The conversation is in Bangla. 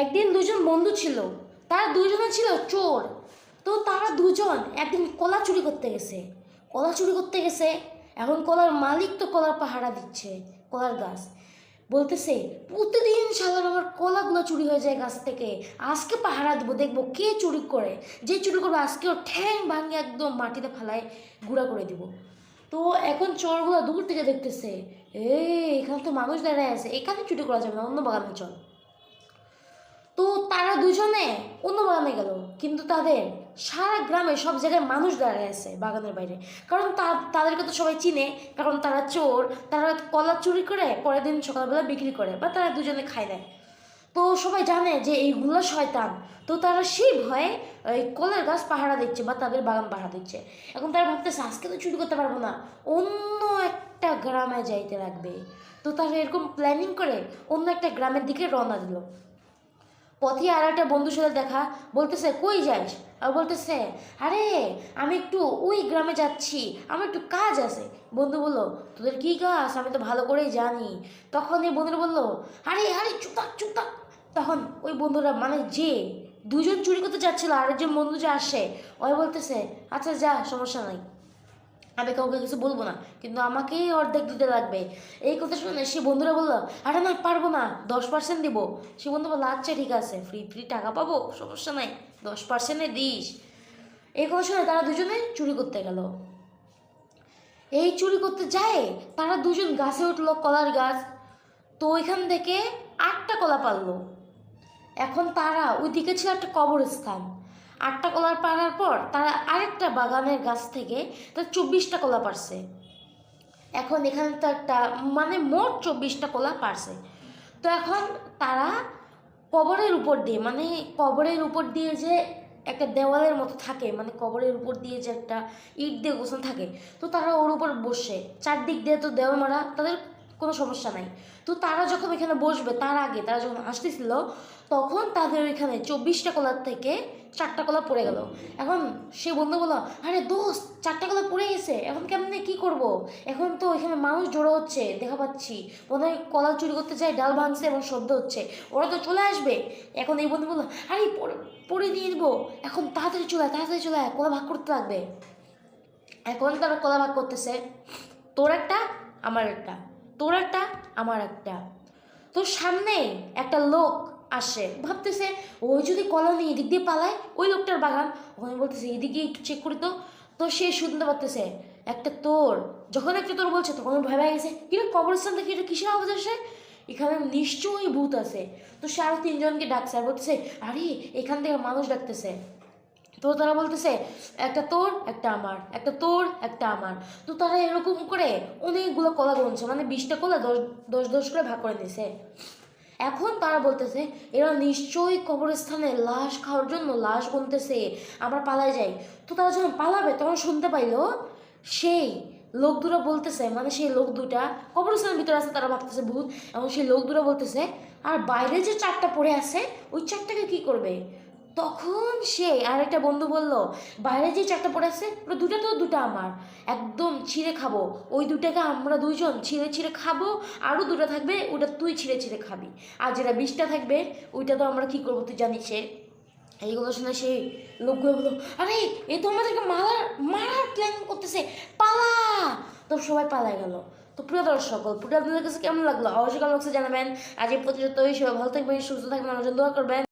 একদিন দুজন বন্ধু ছিল, তারা দুজনে ছিল চোর। তো তারা দুজন একদিন কলা চুরি করতে গেছে। এখন কলার মালিক তো কলার পাহারা দিচ্ছে, কলার গাছ। বলতেছে প্রতিদিন শালার আমার কলাগুলো চুরি হয়ে যায় গাছ থেকে, আজকে পাহারা দিব, দেখবো কে চুরি করে। যে চুরি করবে আজকে ওর ঠ্যাং ভাঙে একদম মাটিতে ফেলায় গুঁড়া করে দিব। তো এখন চোরগুলো দূর থেকে দেখতেছে, এখানে তো মানুষ দাঁড়ায় আছে, এখানে চুরি করা যাবে না, অন্য বাগানে চল। তো তারা দুজনে অন্য বাগানে গেল, কিন্তু তাদের সারা গ্রামে সব জায়গায় মানুষ দাঁড়ায় আছে বাগানের বাইরে। কারণ তাদেরকে তো সবাই চিনে, কারণ তারা চোর। তারা কলা চুরি করে পরের দিন সকালবেলা বিক্রি করে, বা তারা দুজনে খায় দেয়। তো সবাই জানে যে এইগুলো শয়তান। তো তারা সেই ভয়ে ওই কলার গাছ পাহারা দিচ্ছে, বা তাদের বাগান পাহারা দিচ্ছে। এখন তারা ভাবতেছে আজকে তো চুরি করতে পারবো না, অন্য একটা গ্রামে যাইতে লাগবে। তো তারা এরকম প্ল্যানিং করে অন্য একটা গ্রামের দিকে রওনা দিল। পথে আর একটা বন্ধুর সাথে দেখা, বলতেছে কই যাস? আর বলতেছে আরে আমি একটু ওই গ্রামে যাচ্ছি, আমার একটু কাজ আছে। বন্ধু বললো তোদের কী কাজ? আমি তো ভালো করেই জানি। তখন এই বন্ধুরা বললো আরে আরে চুপ থাক। তখন ওই বন্ধুরা মানে যে দুজন চুরি করতে যাচ্ছিল, আরেকজন বন্ধু যে আসে, ওই বলতেছে আচ্ছা যা, সমস্যা নাই, আমি কাউকে কিছু বলবো না, কিন্তু আমাকেই অর্ধেক দিতে লাগবে। এই কথা শুনে সে বন্ধুরা বললো আরে না, পারবো না, 10% দিব। সে বন্ধু বললো আচ্ছা ঠিক আছে, ফ্রি টাকা পাবো, সমস্যা নাই, 10% দিস। এই কথা শুনে তারা দুজনে চুরি করতে গেল। এই চুরি করতে যায় তারা দুজন গাছে উঠলো, কলার গাছ। তো ওইখান থেকে 8টা কলা পারলো। এখন তারা ওইদিকে ছিল একটা কবরস্থান। 8টা কলার পাড়ার পর তারা আরেকটা বাগানের গাছ থেকে তার 24টা কলা পারছে। এখন এখানে তো একটা মানে মোট 24টা কলা পারছে। তো এখন তারা কবরের উপর দিয়ে, মানে কবরের উপর দিয়ে যে একটা দেওয়ালের মতো থাকে, মানে কবরের উপর দিয়ে যে একটা ইট দিয়ে গোছানো থাকে, তো তারা ওর উপর বসে, চারদিক দিয়ে তো দেওয়াল মারা, তাদের কোনো সমস্যা নাই। তো তারা যখন এখানে বসবে তার আগে তারা যখন আসতেছিল, তখন তাদের ওইখানে 24টা কলার থেকে 4টা কলা পড়ে গেল। এখন সে বন্ধু বললো আরে দোস্ত, 4টা কলা পড়ে গেছে, এখন কেমনে কি করব? এখন তো এখানে মানুষ জড়ো হচ্ছে, দেখা পাচ্ছি মনে হয় কলা চুরি করতে চাই, ডাল ভাঙছে এবং শব্দ হচ্ছে, ওরা তো চলে আসবে। এখন এই বন্ধু বললো আরে পড়ে দিয়ে দিব, এখন তাড়াতাড়ি চলে আয়, কলা ভাগ করতে লাগবে। এখন তারা কলা ভাগ করতেছে, তোর একটা আমার একটা, তোর একটা আমার একটা। তো সামনে একটা লোক আসে, ভাবতেছে ওই যদি কলা নিয়ে এদিক দিয়ে পালায়, ওই লোকটার বাগান। ওখানে বলতেছে এদিকে একটু চেক করি তো। তো সে শুনতে পারতেছে একটা তোর, যখন একটা তোর বলছে তখন ভয় পেয়ে গেছে, কিন্তু কবরস্থান থেকে এটা কিসের আওয়াজ আসে, এখানে নিশ্চয়ই ভূত আছে। তো সে আরো 3জনকে ডাকছে আর বলতেছে আরে এখান থেকে মানুষ ডাকতেছে। তো তারা বলতেছে একটা তোর একটা আমার, একটা তোর একটা আমার। তো তারা এরকম করে অনেকগুলো কলা গুনছে, মানে 20টা কলা 10 করে ভাগ করে দিয়েছে। এখন তারা বলতেছে এরা নিশ্চয়ই কবরস্থানে লাশ খাওয়ার জন্য লাশ গুনতেছে, আমরা পালাই যাই। তো তারা যখন পালাবে তখন শুনতে পাইলো সেই লোক দুটো বলতেছে, মানে সেই লোক দুটা কবরস্থানের ভিতরে আছে, তারা ভাবতেছে ভূত। এবং সেই লোক দুটো বলতেছে আর বাইরে যে 4টা পড়ে আছে ওই 4টাকে কি করবে? তখন সে আর একটা বন্ধু বলল বাইরে যে 4টা পড়ে আছে ওটা দুটা তো দুটা আমার, একদম ছিঁড়ে খাবো, ওই দুটাকে আমরা দুইজন ছিঁড়ে খাবো, আরও দুটো থাকবে ওটা তুই ছিঁড়ে খাবি, আর যেটা 20টা থাকবে ওইটা তো আমরা কি করবো তুই জানিস। এইগুলো শুনে সেই লোকগুলো বললো আরে এ তো আমাদেরকে মারার প্ল্যান করতেছে, পালা। তো সবাই পালাই গেল। তো প্রিয় দর্শক, গল্পটা আপনাদের কাছে কেমন লাগলো অবশ্যই কমেন্ট বক্সে জানাবেন। আজ এই প্রতিযোগিতা সবাই ভালো থাকবেন, সুস্থ থাকবেন, আমার জন্য দোয়া করবেন।